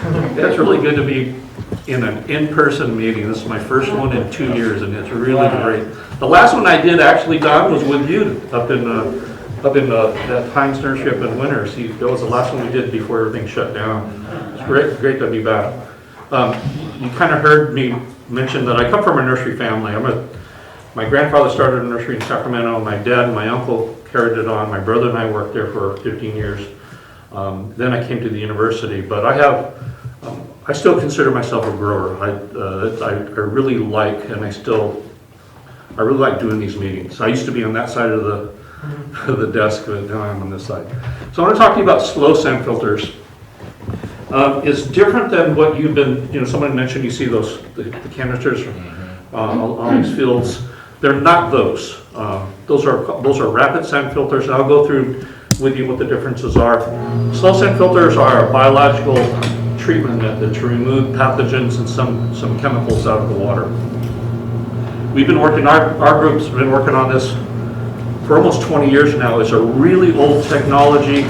It's really good to be in an in-person meeting. This is my first one in 2 years, and it's really great. The last one I did actually, Don, was with you up in that Heinz Nursery up in Winters. That was the last one we did before everything shut down. It's great to be back. You kind of heard me mention that I come from a nursery family. My grandfather started a nursery in Sacramento. My dad and my uncle carried it on. My brother and I worked there for 15 years. Then I came to the university, but I still consider myself a grower. I really like, and I really like doing these meetings. I used to be on that side of the desk, but now I'm on this side. So I want to talk to you about slow sand filters. It's different than what you've been, someone mentioned you see the canisters on these fields. They're not those. Those are rapid sand filters, and I'll go through with you what the differences are. Slow sand filters are a biological treatment method to remove pathogens and some chemicals out of the water. We've been working, our group's been working on this for almost 20 years now. It's a really old technology.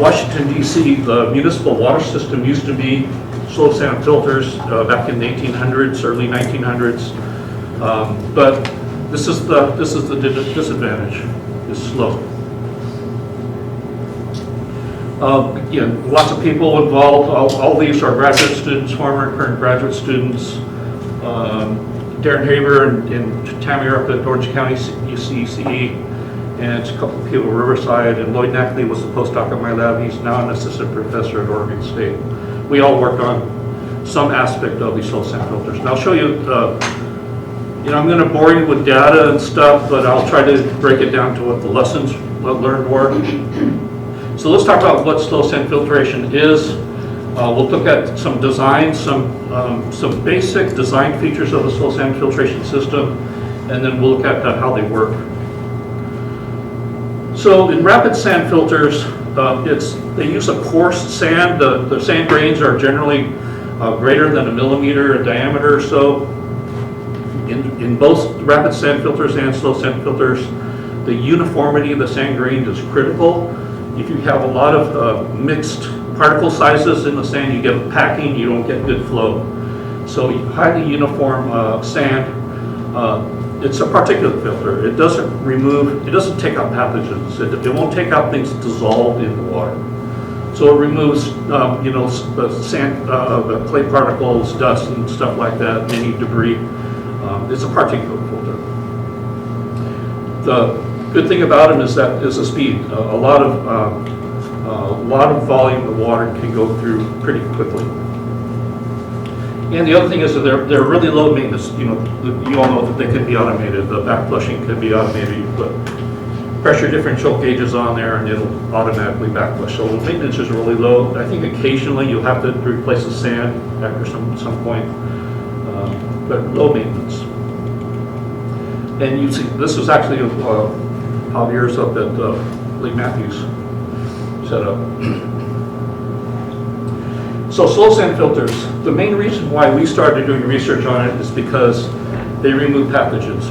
Washington, D.C., the municipal water system used to be slow sand filters back in the 1800s, early 1900s. But this is the disadvantage, is slow. Lots of people involved. All these are graduate students, former and current graduate students. Darren Haber and Tammy are up at Orange County UCCE, and a couple of people at Riverside, and Lloyd Nackley was a postdoc at my lab. He's now an assistant professor at Oregon State. We all worked on some aspect of these slow sand filters. And I'll show you, I'm going to bore you with data and stuff, but I'll try to break it down to what the lessons learned were. So let's talk about what slow sand filtration is. We'll look at some design, some basic design features of the slow sand filtration system, and then we'll look at how they work. So in rapid sand filters, they use a coarse sand. The sand grains are generally greater than 1 millimeter in diameter. So in both rapid sand filters and slow sand filters, the uniformity of the sand grain is critical. If you have a lot of mixed particle sizes in the sand, you get packing, you don't get good flow. So highly uniform sand, it's a particulate filter. It doesn't take out pathogens. It won't take out things that dissolve in the water. So it removes, the sand, the clay particles, dust and stuff like that, any debris. It's a particulate filter. The good thing about them is the speed. A lot of volume of water can go through pretty quickly. And the other thing is that they're really low maintenance. You all know that they can be automated. The back flushing can be automated. You put pressure differential gauges on there, and it'll automatically back flush. So the maintenance is really low. I think occasionally you'll have to replace the sand after some point, but low maintenance. And you see, this was actually Javier's up at Lake Matthews set up. So slow sand filters, the main reason why we started doing research on it is because they remove pathogens.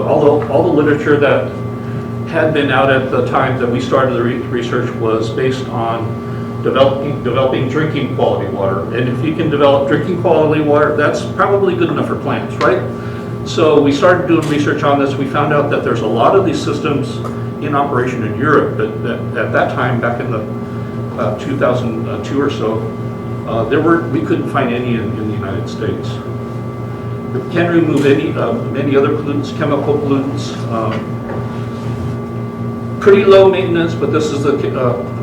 All the literature that had been out at the time that we started the research was based on developing drinking quality water. And if you can develop drinking quality water, that's probably good enough for plants, right? So we started doing research on this. We found out that there's a lot of these systems in operation in Europe, but at that time, back in the 2002 or so, we couldn't find any in the United States. It can remove many other pollutants, chemical pollutants. Pretty low maintenance, but this is the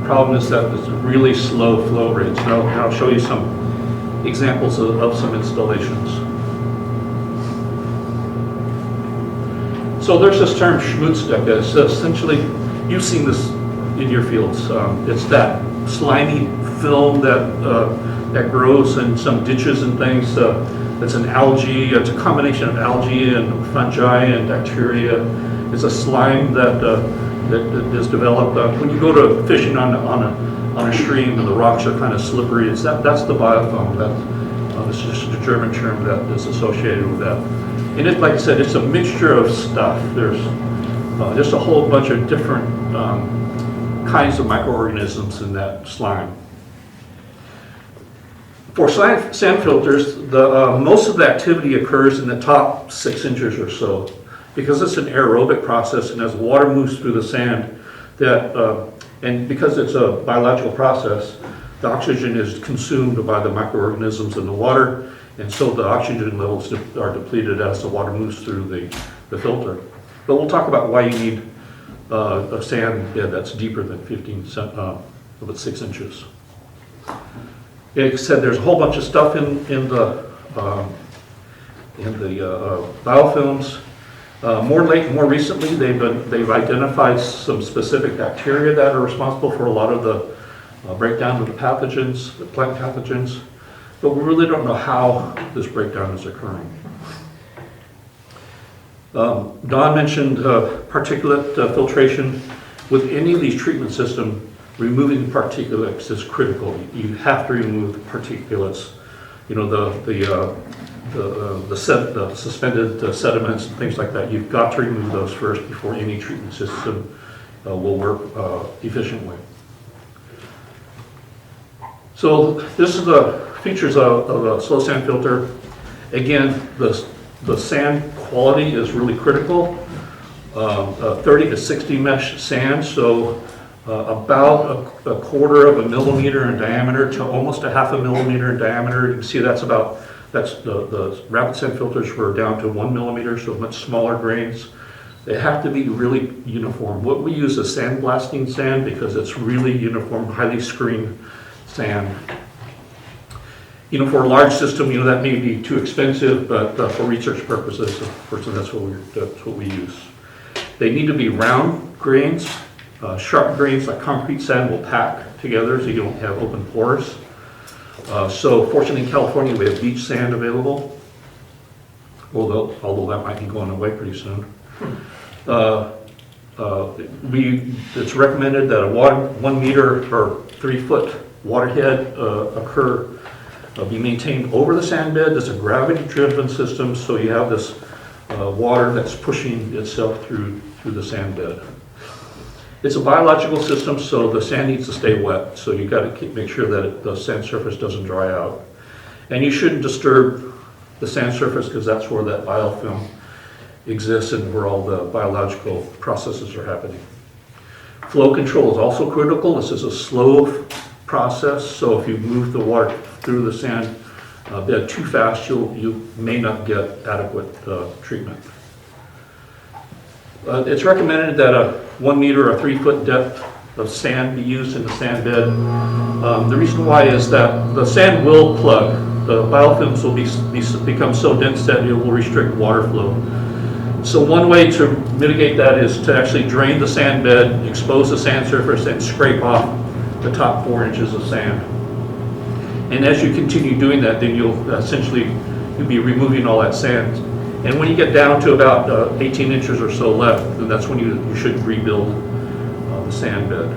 problem is that it's really slow flow rates. And I'll show you some examples of some installations. So there's this term Schmutzdecke. It's essentially, you've seen this in your fields. It's that slimy film that grows in some ditches and things. It's an algae. It's a combination of algae and fungi and bacteria. It's a slime that is developed when you go to fishing on a stream and the rocks are kind of slippery. That's the biofilm. This is just a German term that is associated with that. And like I said, it's a mixture of stuff. There's just a whole bunch of different kinds of microorganisms in that slime. For sand filters, most of the activity occurs in the top 6 inches or so. Because it's an aerobic process, and as water moves through the sand, and because it's a biological process, the oxygen is consumed by the microorganisms in the water, and so the oxygen levels are depleted as the water moves through the filter. But we'll talk about why you need a sand bed that's deeper than about 6 inches. Like I said, there's a whole bunch of stuff in the biofilms. More recently, they've identified some specific bacteria that are responsible for a lot of the breakdown of the pathogens, the plant pathogens, but we really don't know how this breakdown is occurring. Don mentioned particulate filtration. With any of these treatment systems, removing the particulates is critical. You have to remove the particulates, you know, the suspended sediments and things like that. You've got to remove those first before any treatment system will work efficiently. So this is the features of a slow sand filter. Again, the sand quality is really critical. 30 to 60 mesh sand, so about a quarter of a millimeter in diameter to almost a half a millimeter in diameter. You can see that's the rapid sand filters were down to 1 millimeter, so much smaller grains. They have to be really uniform. What we use is sandblasting sand because it's really uniform, highly screened sand. You know, for a large system, you know, that may be too expensive, but for research purposes, of course, that's what we use. They need to be round grains. Sharp grains like concrete sand will pack together so you don't have open pores. So fortunately in California we have beach sand available, although that might be going away pretty soon. It's recommended that a 1 meter or 3 foot waterhead be maintained over the sand bed. It's a gravity driven system, so you have this water that's pushing itself through the sand bed. It's a biological system, so the sand needs to stay wet, so you've got to make sure that the sand surface doesn't dry out. And you shouldn't disturb the sand surface because that's where that biofilm exists and where all the biological processes are happening. Flow control is also critical. This is a slow process, so if you move the water through the sand bed too fast, you may not get adequate treatment. It's recommended that a 1 meter or 3 foot depth of sand be used in the sand bed. The reason why is that the sand will plug. The biofilms will become so dense that it will restrict water flow. So one way to mitigate that is to actually drain the sand bed, expose the sand surface, and scrape off the top 4 inches of sand. And as you continue doing that, then you'll be removing all that sand. And when you get down to about 18 inches or so left, then that's when you should rebuild the sand bed.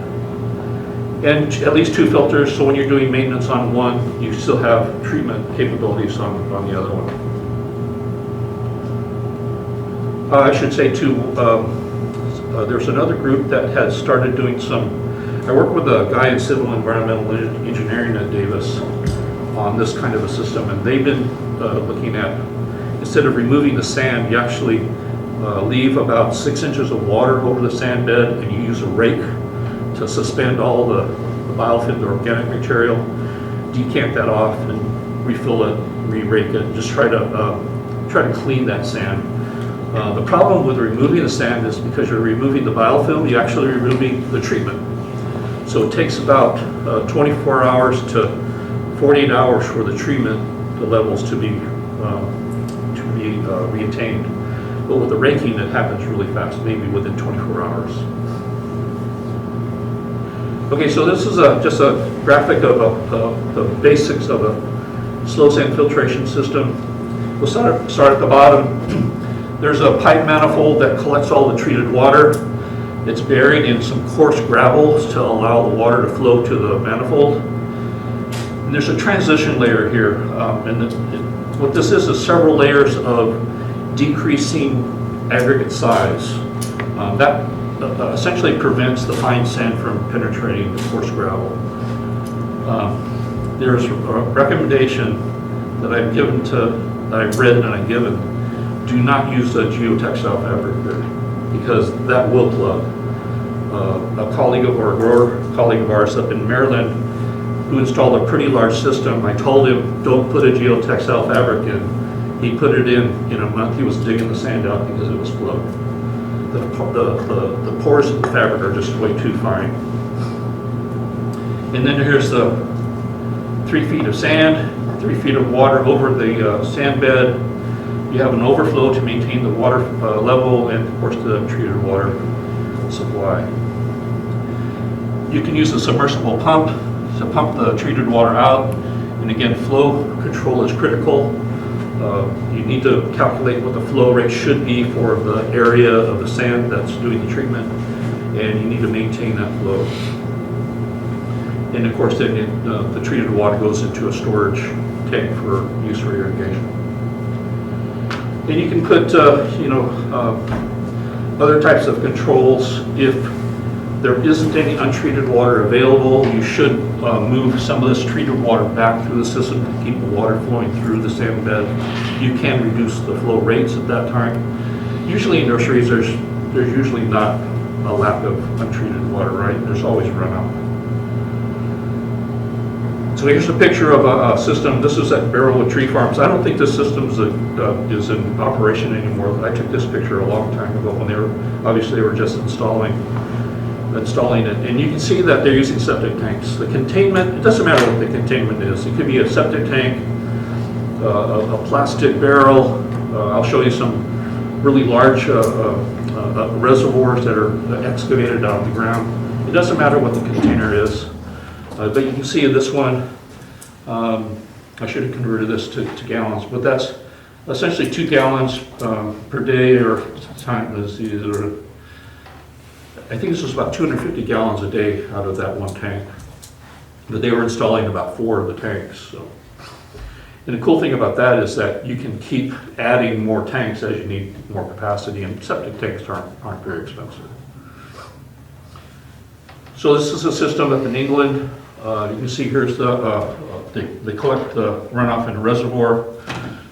And at least 2 filters, so when you're doing maintenance on one, you still have treatment capabilities on the other one. I should say too, there's another group that has started doing I work with a guy in civil environmental engineering at Davis on this kind of a system, and they've been looking at, instead of removing the sand, you actually leave about 6 inches of water over the sand bed, and you use a rake to suspend all the biofilm, the organic material, decant that off, and refill it, re-rake it, just try to clean that sand. The problem with removing the sand is because you're removing the biofilm, you're actually removing the treatment. So it takes about 24 hours to 48 hours for the treatment, the levels to be retained. But with the raking, it happens really fast, maybe within 24 hours. Okay, so this is just a graphic of the basics of a slow sand filtration system. We'll start at the bottom. There's a pipe manifold that collects all the treated water. It's buried in some coarse gravel to allow the water to flow to the manifold. And there's a transition layer here. What this is several layers of decreasing aggregate size. That essentially prevents the fine sand from penetrating the coarse gravel. there's a recommendation that I've given that I've read and I've given, do not use the geotextile fabric there, because that will plug. A colleague of our grower, colleague of ours up in Maryland, who installed a pretty large system, I told him, don't put a geotextile fabric in. He put it in a month. He was digging the sand out because it was plugged. The pores of the fabric are just way too fine. And then here's the 3 feet of sand, 3 feet of water over the sand bed. You have an overflow to maintain the water level, and of course the treated water supply. You can use a submersible pump to pump the treated water out, and again, flow control is critical. You need to calculate what the flow rate should be for the area of the sand that's doing the treatment, and you need to maintain that flow. And of course, then the treated water goes into a storage tank for use for irrigation. And you can put, other types of controls. If there isn't any untreated water available, you should move some of this treated water back through the system to keep the water flowing through the sand bed. You can reduce the flow rates at that time. Usually in nurseries, there's usually not a lack of untreated water, right? There's always runout. So here's a picture of a system. This is at Barrelwood Tree Farms. I don't think this system is in operation anymore. I took this picture a long time ago when they were just installing it. And you can see that they're using septic tanks. The containment, it doesn't matter what the containment is. It could be a septic tank, a plastic barrel. I'll show you some really large reservoirs that are excavated out of the ground. It doesn't matter what the container is. But you can see in this one, I should have converted this to gallons, but that's essentially 2 gallons per day, or time. I think this was about 250 gallons a day out of that one tank. But they were installing about 4 of the tanks. So. And the cool thing about that is that you can keep adding more tanks as you need more capacity, and septic tanks aren't very expensive. So this is a up in England. You can see here's they collect the runoff in a reservoir.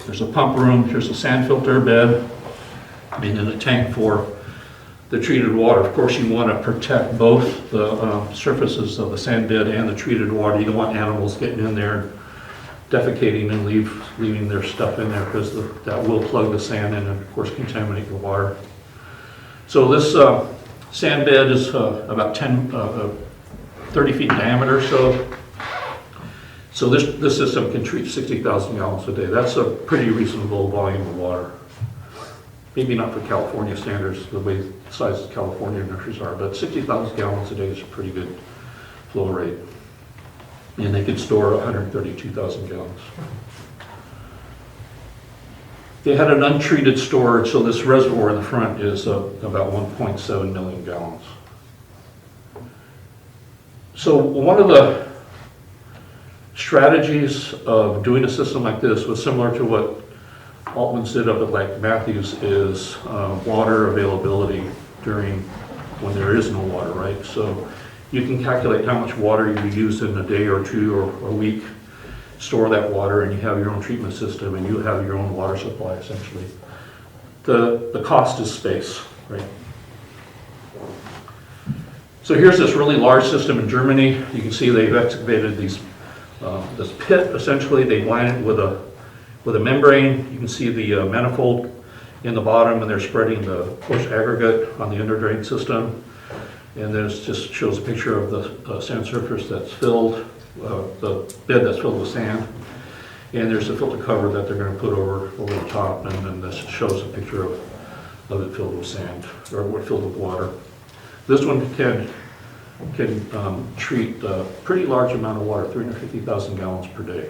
There's a pump room. Here's a sand filter bed, and then a tank for the treated water. Of course, you want to protect both the surfaces of the sand bed and the treated water. You don't want animals getting in there, defecating and leaving their stuff in there, because that will plug the sand in and, of course, contaminate the water. So this sand bed is about 30 feet in diameter. So this system can treat 60,000 gallons a day. That's a pretty reasonable volume of water. Maybe not for California standards, the way the size of California nurseries are, but 60,000 gallons a day is a pretty good flow rate. And they could store 132,000 gallons. They had an untreated storage, so this reservoir in the front is about 1.7 million gallons. So one of the strategies of doing a system like this was similar to what Altman's did up at Lake Matthews, is water availability when there is no water, right? So you can calculate how much water you use in a day or two or a week, store that water, and you have your own treatment system, and you have your own water supply, essentially. The cost is space, right? So here's this really large system in Germany. You can see they've excavated this pit, essentially. They line it with a membrane. You can see the manifold in the bottom, and they're spreading the coarse aggregate on the underdrain system. And then it just shows a picture of the sand surface that's filled, the bed that's filled with sand. And there's a filter cover that they're going to put over the top, and then this shows a picture of it filled with sand, or filled with water. This one can treat a pretty large amount of water, 350,000 gallons per day.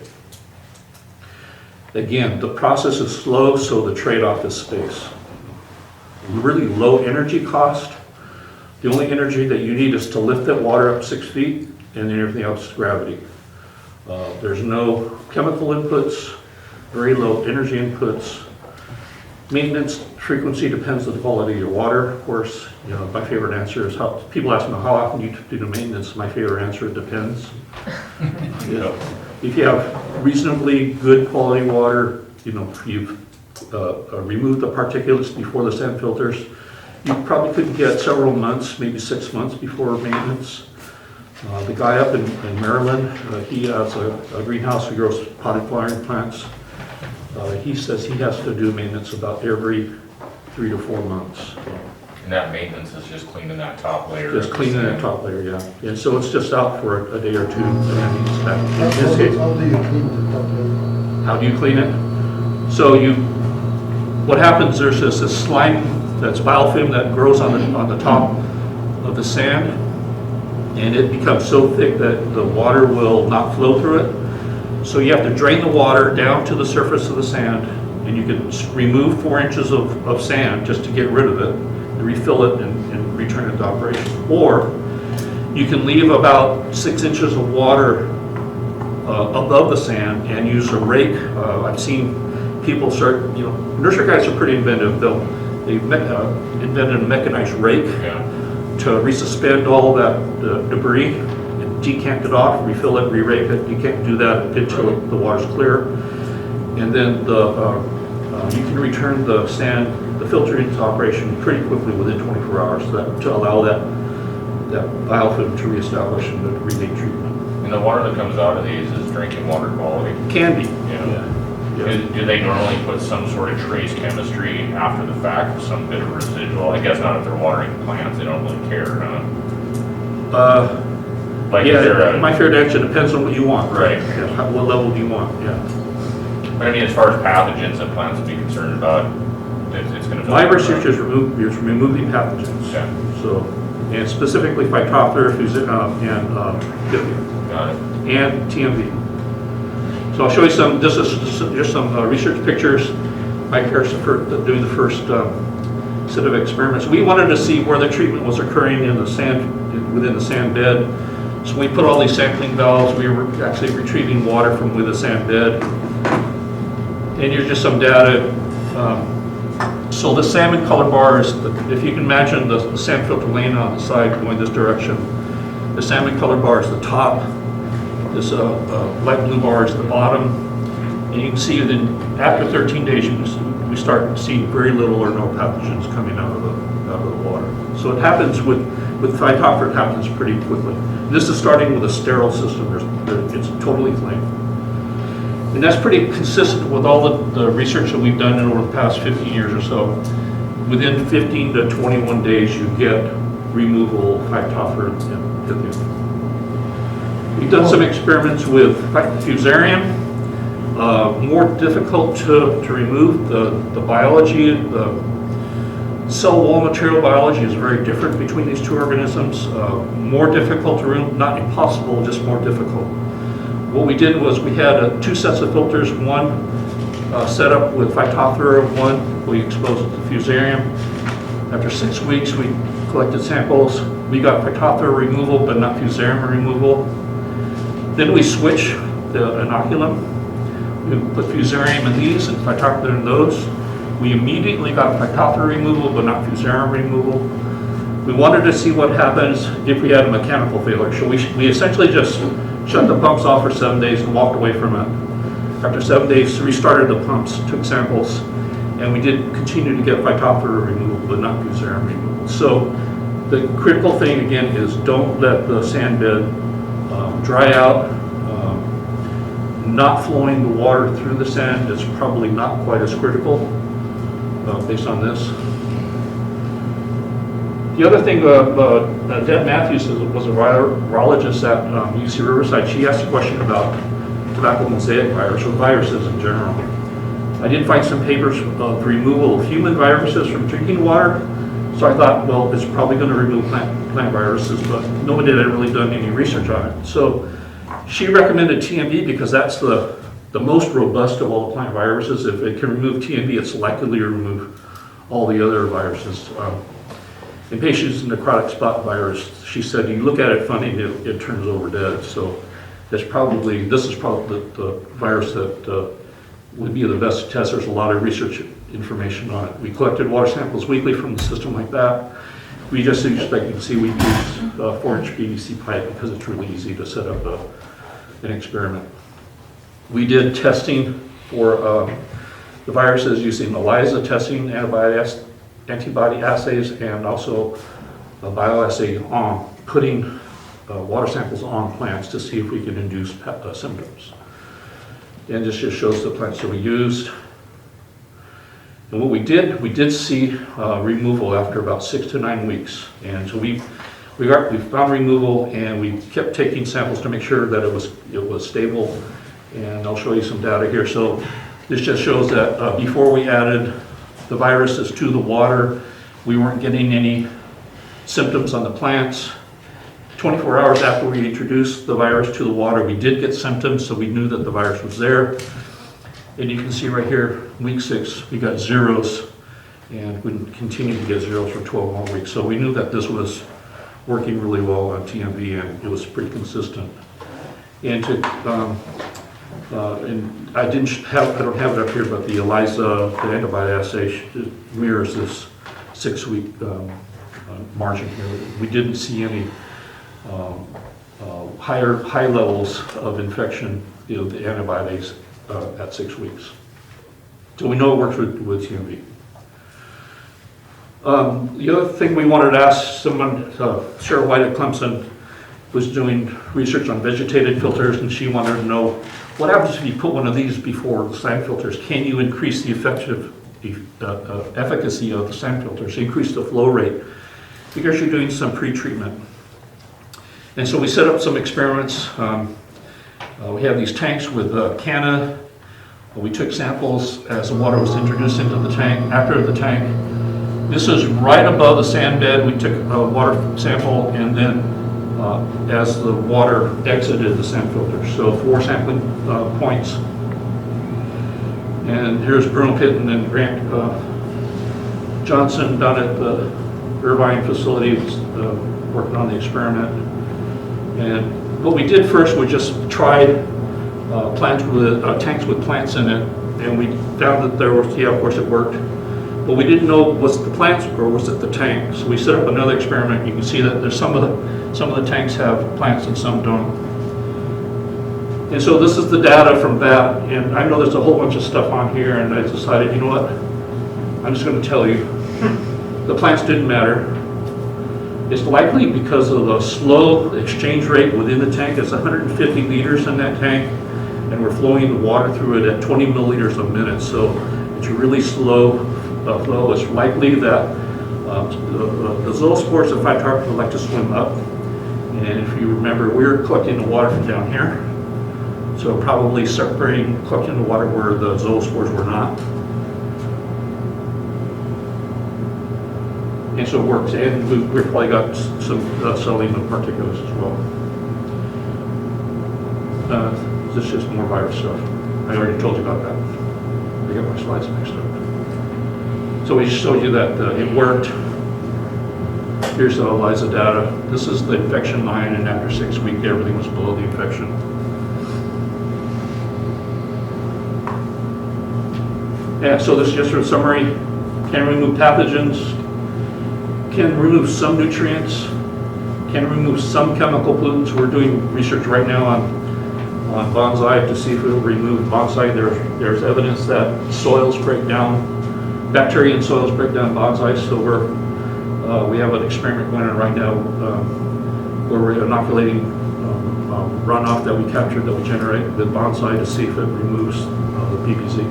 Again, the process is slow, so the trade-off is space. Really low energy cost. The only energy that you need is to lift that water up 6 feet, and then everything else is gravity. There's no chemical inputs, very low energy inputs. Maintenance frequency depends on the quality of your water, of course. You know, my favorite answer is people ask me how often you do the maintenance. My favorite answer, it depends. if you have reasonably good quality water, you know, you've removed the particulates before the sand filters, you probably could get several months, maybe 6 months before maintenance. The guy up in Maryland, he has a greenhouse, he grows potted flowering plants. He says he has to do maintenance about every 3 to 4 months. And that maintenance is just cleaning that top layer? Just cleaning that top layer, yeah. And so it's just out for a day or two, and then he's back. How do you clean the top layer? How do you clean it? So what happens, there's this slime, that's biofilm that grows on the top of the sand, and it becomes so thick that the water will not flow through it. So you have to drain the water down to the surface of the sand, and you can remove 4 inches of sand just to get rid of it, and refill it and return it to operation. Or you can leave about 6 inches of water above the sand and use a rake. I've seen people start, you know, nursery guys are pretty inventive. They've invented a mechanized rake to resuspend all that debris and decant it off, refill it, re-rake it. You can't do that until the water's clear. And then you can return the sand, the filter into operation pretty quickly within 24 hours to allow that biofilm to reestablish and to regain treatment. And the water that comes out of these is drinking water quality? Can be. Yeah. Do they normally put some sort of trace chemistry after the fact with some bit of residual? I guess not if they're watering plants, they don't really care, huh? Like my fair answer depends on what you want. Right. Yeah, what level do you want, yeah. But I mean, as far as pathogens that plants would be concerned about, it's going to... My research is removing pathogens. Yeah. So, and specifically Phytophthora and Vista. Got it. And TMV. So I'll show you some, this is just some research pictures. Mike Harrison for doing the first set of experiments. We wanted to see where the treatment was occurring in the sand, within the sand bed. So we put all these sampling valves. We were actually retrieving water from within the sand bed. And here's just some data. So the salmon color bar is, if you can imagine the sand filter laying on the side going this direction. The salmon color bar is the top. This light blue bar is the bottom, and you can see that after 13 days, we start seeing very little or no pathogens coming out of the water. So it happens with Phytophthora, it happens pretty quickly. And this is starting with a sterile system. It's totally clean, and that's pretty consistent with all the research that we've done over the past 15 years or so. Within 15 to 21 days, you get removal of Phytophthora and Pythium. We've done some experiments with Fusarium, more difficult to remove. The biology, the cell wall material biology is very different between these two organisms. More difficult to remove, not impossible, just more difficult. What we did was we had 2 sets of filters, one set up with Phytophthora, one we exposed it to Fusarium. After 6 weeks, we collected samples. We got Phytophthora removal, but not Fusarium removal. Then we switch the inoculum. We put Fusarium in these and Phytophthora in those. We immediately got Phytophthora removal, but not Fusarium removal. We wanted to see what happens if we had a mechanical failure. So we essentially just shut the pumps off for 7 days and walked away from it. After 7 days, restarted the pumps, took samples, and we did continue to get Phytophthora removal, but not Fusarium removal. So the critical thing again is don't let the sand bed dry out. Not flowing the water through the sand is probably not quite as critical based on this. The other thing, Deb Matthews was a virologist at UC Riverside. She asked a question about tobacco mosaic virus or viruses in general. I did find some papers of removal of human viruses from drinking water. So I thought, well, it's probably going to remove plant viruses, but nobody had really done any research on it. So she recommended TMV because that's the most robust of all the plant viruses. If it can remove TMV, it's likely to remove all the other viruses. In patients with necrotic spot virus, she said, you look at it funny, it turns over dead. So this is probably the virus that would be the best to test. There's a lot of research information on it. We collected water samples weekly from the system like that. We just expected to see we use 4-inch PVC pipe because it's really easy to set up an experiment. We did testing for the viruses using ELISA testing, antibody assays, and also a bioassay on putting water samples on plants to see if we could induce symptoms. And this just shows the plants that we used. And what we did see removal after about 6 to 9 weeks. And so we found removal, and we kept taking samples to make sure that it was stable. And I'll show you some data here. So this just shows that before we added the viruses to the water, we weren't getting any symptoms on the plants. 24 hours after we introduced the virus to the water, we did get symptoms, so we knew that the virus was there. And you can see right here, week 6, we got zeros, and we continued to get zeros for 12 more weeks. So we knew that this was working really well on TMV, and it was pretty consistent. And and I don't have it up here, but the ELISA, the antibody assay mirrors this 6-week margin here. We didn't see any high levels of infection, the antibodies at 6 weeks. So we know it works with TMV. The other thing we wanted to ask someone, Cheryl White at Clemson, was doing research on vegetated filters, and she wanted to know what happens if you put one of these before the sand filters. Can you increase the efficacy of the sand filters, increase the flow rate, because you're doing some pre-treatment. And so we set up some experiments. We have these tanks with canna. We took samples as the water was introduced into the tank, after the tank. This is right above the sand bed. We took a water sample, and then as the water exited the sand filter. So 4 sampling points. And here's Bruno Pitt and then Grant Johnson down at the Irvine facility working on the experiment. And what we did first was just tried plants with tanks with plants in it, and we found that there was, of course it worked. But we didn't know, was it the plants or was it the tank? So we set up another experiment. You can see that there's some of the tanks have plants and some don't. And so this is the data from that. And I know there's a whole bunch of stuff on here, and I decided, you know what? I'm just going to tell you, the plants didn't matter. It's likely because of the slow exchange rate within the tank. It's 150 liters in that tank, and we're flowing the water through it at 20 milliliters a minute. So it's a really slow flow. It's likely that the zoospores of phytophthora like to swim up. And if you remember, we were collecting the water from down here. So probably collecting the water where the zoospores were not. And so it works. And we've probably got some selling of particulates as well. This is just more virus stuff. I already told you about that. I got my slides next up. So we showed you that it worked. Here's the ELISA data. This is the infection line, and after 6 weeks, everything was below the infection. Yeah, so this is just a summary. Can remove pathogens, can remove some nutrients, can remove some chemical pollutants. We're doing research right now on bonsai to see if it will remove bonsai. There's evidence that soils break down, bacteria in soils break down bonsai, so we have an experiment going on right now where we're inoculating runoff that we captured, that we generate with bonsai to see if it removes the PPZ.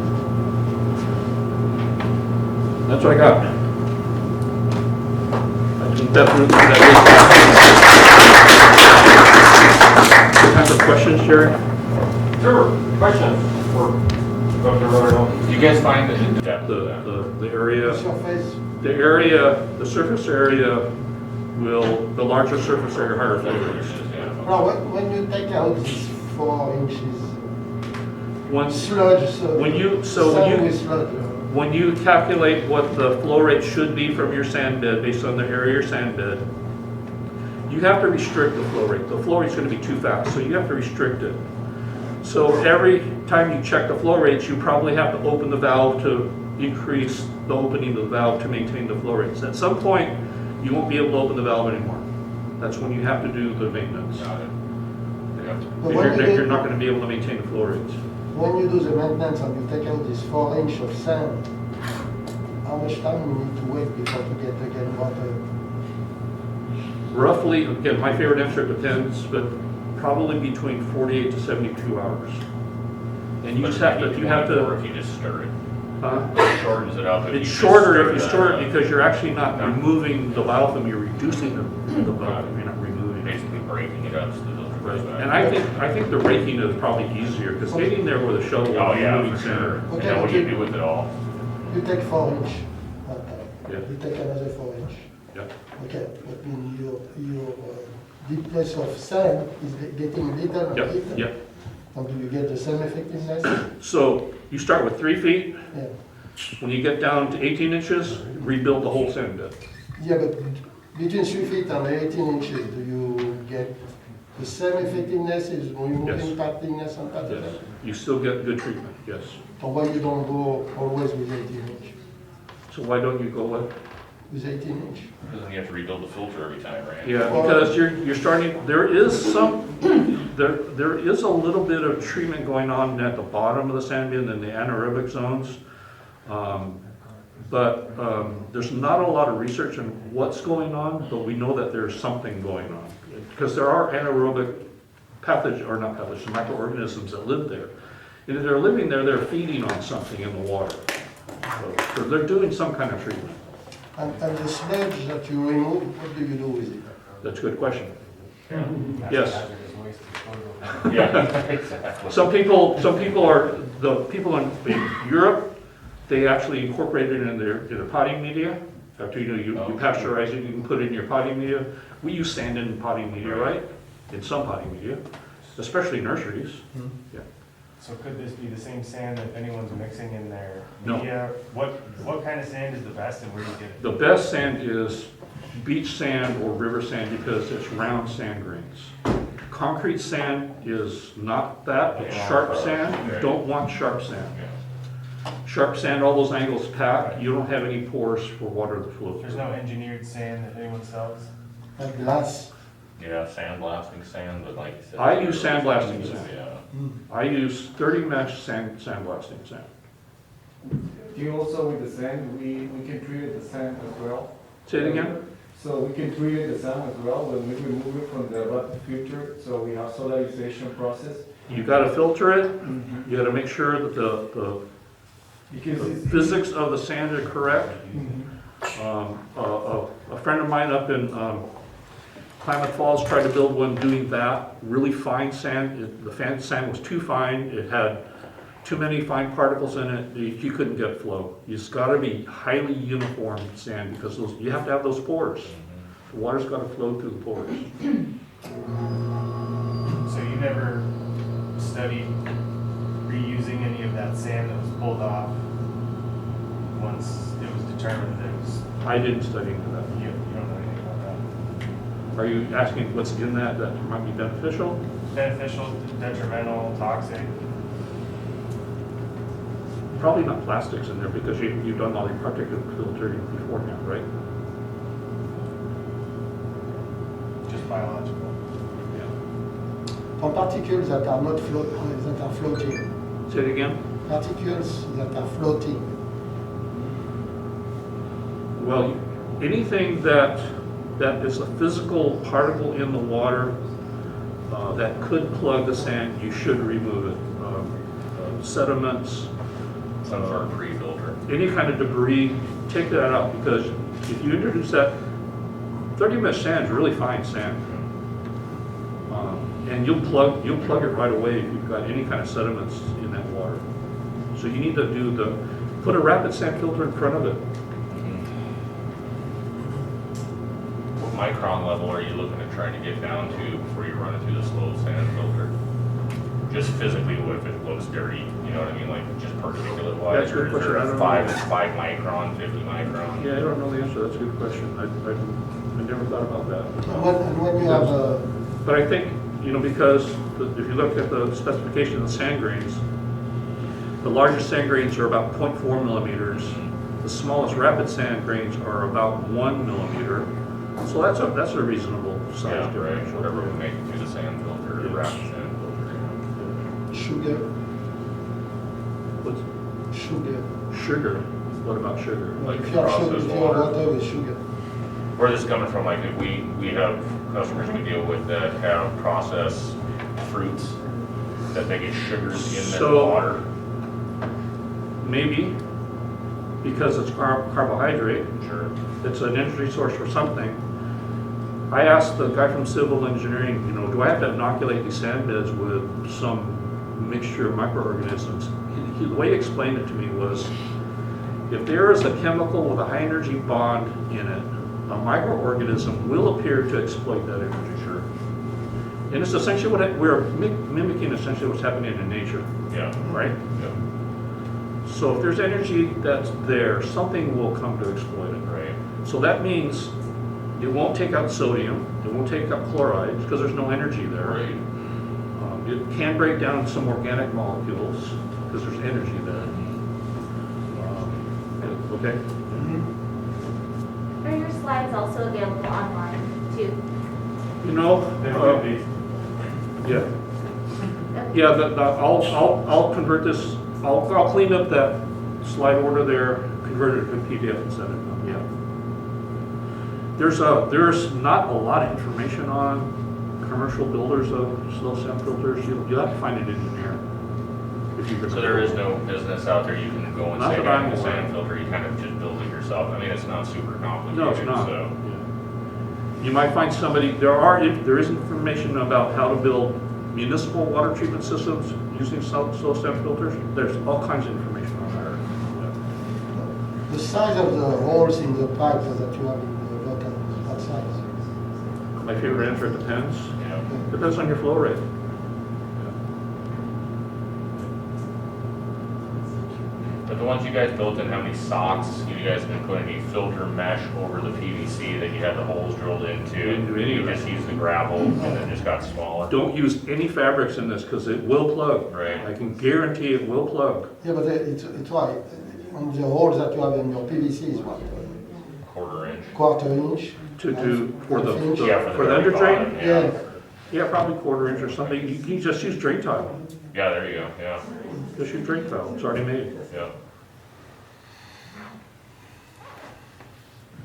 That's what I got. I think that time for questions, Jerry? Sure. Questions for Dr. Loren? Do you guys find that in depth of that? The area, Surface. the surface area the larger surface area, higher flow rates. Now, when you take out these 4 inches Once, sludge, so when you calculate what the flow rate should be from your sand bed based on the area of your sand bed, you have to restrict the flow rate. The flow rate is going to be too fast, so you have to restrict it. So every time you check the flow rates, you probably have to open the valve to increase the opening of the valve to maintain the flow rates. At some point, you won't be able to open the valve anymore. That's when you have to do the maintenance. Got it. Yep. But You're not going to be able to maintain the flow rates. when you do the maintenance and you take out this 4 inch of sand, how much time you need to wait before to get again water? Roughly, again, my favorite answer, it depends, but probably between 48 to 72 hours. And you But just have if to, you have Or to, if you just stir it. uh, It shortens it up. If you it's just shorter if you that store up. it because you're actually not Yeah. removing the biofilm, you're reducing the biofilm, you're not removing it. Basically breaking it up so the filter Right. goes back. And I think the raking is probably easier, because getting there with a shovel, Oh, and yeah, removing for sure. sand. You know what you do with it all. You take 4 inch that time. Yeah. You take another 4 inch. Yeah. Okay, but mean your deepness of sand is getting little and Yep, little. yep. And do you get the same effectiveness? So you start with 3 feet, Yeah. when you get down to 18 inches, rebuild the whole sand bed. Yeah, but between 3 feet and 18 inches, do you get the same effectiveness is removing Yes. pathogens and Yes. pathogens? You still get good treatment, yes. Or why you don't go always with 18 inch? So why don't you go with? With 18 inch? Because then you have to rebuild the filter every time, right? Yeah, because you're starting, there is there is a little bit of treatment going on at the bottom of the sand bin in the anaerobic zones. But there's not a lot of research on what's going on, but we know that there's something going on. Because there are anaerobic microorganisms that live there. And if they're living there, they're feeding on something in the water. So they're doing some kind of treatment. And the sludge that you remove, what do you do with it? That's a good question. Yes. Yeah, exactly. Some people are, the people in Europe, they actually incorporate it in their potting media. After you pasteurize it, you can put it in your potting media. We use sand in potting media, right? In some potting media, especially nurseries. Yeah. So could this be the same sand that anyone's mixing in their No. media? What kind of sand is the best and where do you get it? The best sand is beach sand or river sand because it's round sand grains. Concrete sand is not that, it's sharp sand. You don't want sharp sand. Sharp sand, all those angles pack, you don't have any pores for water to flow There's through. no engineered sand that anyone sells? Like glass? Yeah, sandblasting sand, but like you said. I use sandblasting sand. Yeah. I use 30 mesh sandblasting sand. Do you also with the sand, we can treat the sand as well? Say it again? So we can treat the sand as well when we remove it from the rotten filter, so we have solarization process. You gotta filter it, you gotta make sure that the Because it's. physics of the sand are correct. Mhm. A friend of mine up in Klamath Falls tried to build one doing that, really fine sand. The sand was too fine, it had too many fine particles in it, you couldn't get flow. It's gotta be highly uniform sand because you have to have those pores. The water's gotta flow through the pores. So you never studied reusing any of that sand that was pulled off once it was determined that it was, I didn't study into that. you don't know anything about that? Are you asking what's in that might be beneficial? Beneficial, detrimental, toxic? Probably not plastics in there because you've done all your particulate filtering beforehand, right? Just biological. Yeah. For particles that are not that are floating. Say it again? Particles that are floating. Well, anything that is a physical particle in the water that could plug the sand, you should remove it. Sediments, Some sort of pre-filter. any kind of debris, take that out because if you introduce that, 30 mesh sand is really fine sand. And you'll plug it right away if you've got any kind of sediments in that water. So you need to put a rapid sand filter in front of it. What micron level are you looking at trying to get down to before you run it through the slow sand filter? Just physically, what if it looks dirty, you know what I mean, like just particulate wise? That's a good or is question. there I don't know. 5 micron, 50 micron? Yeah, I don't know the answer. That's a good question. I never thought about that. And when you have a, But I think, because if you look at the specification of the sand grains, the largest sand grains are about 0.4 millimeters. The smallest rapid sand grains are about 1 millimeter. So that's a reasonable size Yeah, right, differential. whatever would make it through the sand filter, the Yes. rapid sand filter. sugar, Sugar. Sugar, what about sugar? Like If you have sugar, processed if you have water. water with sugar. Where this is coming from, like if we have customers we deal with that have processed fruits, that they get sugars in their So- water. Maybe, because it's carbohydrate, Sure. it's an energy source for something. I asked the guy from civil engineering, you know, do I have to inoculate these sand beds with some mixture of microorganisms? The way he explained it to me was, if there is a chemical with a high energy bond in it, a microorganism will appear to exploit that energy. Sure. And it's essentially we're mimicking essentially what's happening in nature, Yeah. right? Yeah. So if there's energy that's there, something will come to exploit it. Right. So that means it won't take out sodium, it won't take out chlorides, because there's no energy there. Right. It can break down some organic molecules, because there's energy there. Okay? Are your slides also available online too? You know, They would be. yeah. Yeah, I'll convert this, I'll clean up that slide order there, convert it to PDF and send it, yeah. There's not a lot of information on commercial builders of slow sand filters. You'll have to find an engineer. If you So there is no business out there you can go and Not say, that I'm "Hey, the aware sand of. filter," you kind of just build it yourself. I mean, it's not super complicated. No, it's not. So, Yeah. You might find somebody, there is information about how to build municipal water treatment systems using slow sand filters. There's all kinds of information on there. The size of the holes in the pipe that you have in the bottom, what size? Yeah. My favorite answer, it depends. yeah. Depends on your flow rate. But the ones you guys built in, how many socks? You guys didn't put any filter mesh over the PVC that you had the holes drilled into? Didn't do any You of that. just used the gravel and then just got smaller? Don't use any fabrics in this because it will plug. Right. I can guarantee it will plug. Yeah, but it's right. On the holes that you have in your PVC is what? Quarter inch? Quarter inch? For the Yeah, for the under very drain. bottom, Yeah. Yeah, probably quarter inch or something. You can just use drain tile. Yeah, there you go, yeah, Just use drain tile. It's already made. yeah.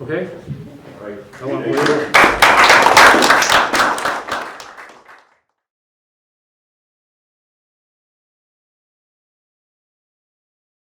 Okay? Right. I want